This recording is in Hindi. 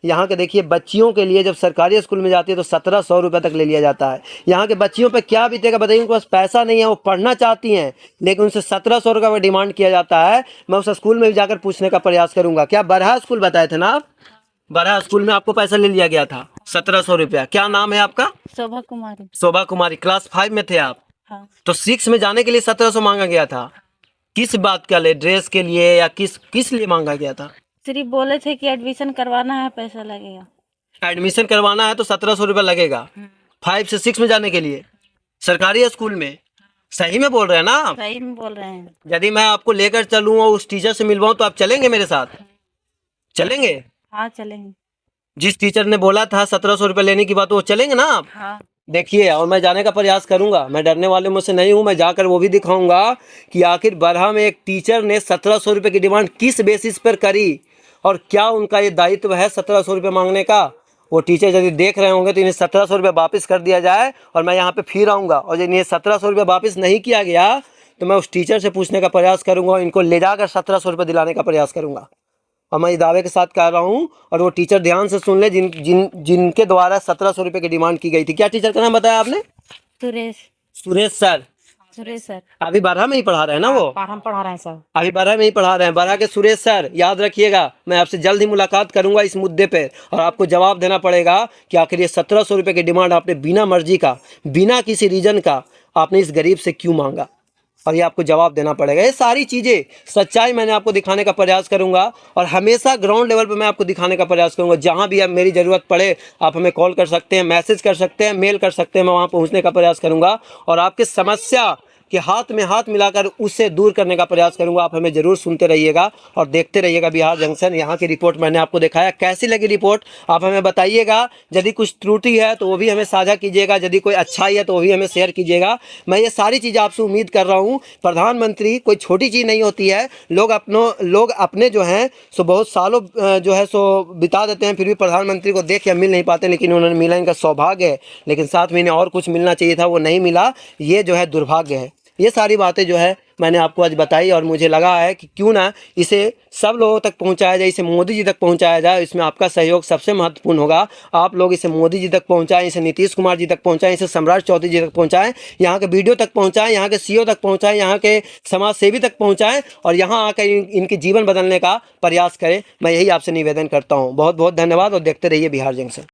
यहाँ के देखिए बच्चियों के लिए जब सरकारी स्कूल में जाती है तो 1700 रुपये तक ले लिया जाता है। यहाँ के बच्चियों पे क्या बीतेगा बताइए, उनके पास पैसा नहीं है, वो पढ़ना चाहती हैं लेकिन उनसे 1700 रुपये डिमांड किया जाता है। मैं उस स्कूल में भी जाकर पूछने का प्रयास करूंगा। क्या बरहा स्कूल बताए थे ना आप? बरहा स्कूल में आपको पैसा ले लिया गया था 1700 रुपया। क्या नाम है आपका? शोभा कुमारी। शोभा कुमारी। क्लास 5 में थे आप? हाँ। तो 6 में जाने के लिए 1700 मांगा गया था। किस बात का ले, ड्रेस के लिए या किस लिए मांगा गया था? सिर्फ बोले थे कि एडमिशन करवाना है, पैसा लगेगा। एडमिशन करवाना है तो 1700 रुपये लगेगा 5 से 6 में जाने के लिए सरकारी स्कूल में। सही में बोल रहे हैं ना आप? सही में बोल रहे हैं। यदि मैं आपको लेकर चलूँ और उस टीचर से मिलवाऊँ तो आप चलेंगे मेरे साथ? चलेंगे? हाँ चलेंगे। जिस टीचर ने बोला था 1700 रुपये लेने की बात, वो चलेंगे ना आप? हाँ। देखिए, और मैं जाने का प्रयास करूंगा, मैं डरने वाले मुझसे नहीं हूं। मैं जाकर वो भी दिखाऊंगा कि आखिर बरहा में एक टीचर ने 1700 रुपये की डिमांड किस बेसिस पर करी और क्या उनका ये दायित्व है 1700 रुपये मांगने का। वो टीचर यदि देख रहे होंगे तो इन्हें 1700 रुपये वापस कर दिया जाए और मैं यहाँ पे फिर आऊँगा। और यदि इन्हें 1700 रुपये वापस नहीं किया गया तो मैं उस टीचर से पूछने का प्रयास करूँगा, इनको ले जाकर 1700 रुपये दिलाने का प्रयास करूँगा। और मैं इस दावे के साथ कह रहा हूँ, और वो टीचर ध्यान से सुन ले जिनके द्वारा 1700 रुपये की डिमांड की गई थी। क्या टीचर का नाम बताया आपने? सुरेश। सुरेश सर। सुरेश सर। अभी बरहा में ही पढ़ा रहे हैं ना वो? हम पढ़ा रहे हैं सर। अभी बरहा में ही पढ़ा रहे हैं। बरहा के सुरेश सर, याद रखिएगा, मैं आपसे जल्द ही मुलाकात करूंगा इस मुद्दे पे और आपको जवाब देना पड़ेगा कि आखिर ये 1700 रुपये की डिमांड आपने बिना मर्जी का, बिना किसी रीजन का आपने इस गरीब से क्यों मांगा, और ये आपको जवाब देना पड़ेगा। ये सारी चीज़ें, सच्चाई मैंने आपको दिखाने का प्रयास करूंगा और हमेशा ग्राउंड लेवल पे मैं आपको दिखाने का प्रयास करूंगा। जहां भी आप मेरी ज़रूरत पड़े आप हमें कॉल कर सकते हैं, मैसेज कर सकते हैं, मेल कर सकते हैं, मैं वहां पहुंचने का प्रयास करूंगा और आपकी समस्या कि हाथ में हाथ मिलाकर उससे दूर करने का प्रयास करूंगा। आप हमें जरूर सुनते रहिएगा और देखते रहिएगा बिहार जंक्शन। यहाँ की रिपोर्ट मैंने आपको दिखाया, कैसी लगी रिपोर्ट आप हमें बताइएगा। यदि कुछ त्रुटि है तो वो भी हमें साझा कीजिएगा, यदि कोई अच्छाई है तो वो भी हमें शेयर कीजिएगा। मैं ये सारी चीज़ें आपसे उम्मीद कर रहा हूँ। प्रधानमंत्री कोई छोटी चीज़ नहीं होती है। लोग अपने जो हैं सो बहुत सालों जो है सो बिता देते हैं, फिर भी प्रधानमंत्री को देख या मिल नहीं पाते, लेकिन उन्होंने मिला, इनका सौभाग्य है। लेकिन साथ में इन्हें और कुछ मिलना चाहिए था, वो नहीं मिला, ये जो है दुर्भाग्य है। ये सारी बातें जो है मैंने आपको आज बताई और मुझे लगा है कि क्यों ना इसे सब लोगों तक पहुंचाया जाए, इसे मोदी जी तक पहुंचाया जाए। इसमें आपका सहयोग सबसे महत्वपूर्ण होगा। आप लोग इसे मोदी जी तक पहुंचाएं, इसे नीतीश कुमार जी तक पहुंचाएं, इसे सम्राट चौधरी जी तक पहुंचाएं, यहाँ के वीडियो तक पहुंचाएं, यहाँ के सीईओ तक पहुंचाएं, यहाँ के समाज सेवी तक पहुंचाएं और यहाँ आकर इनके जीवन बदलने का प्रयास करें। मैं यही आपसे निवेदन करता हूँ। बहुत बहुत धन्यवाद और देखते रहिए बिहार जंक्शन।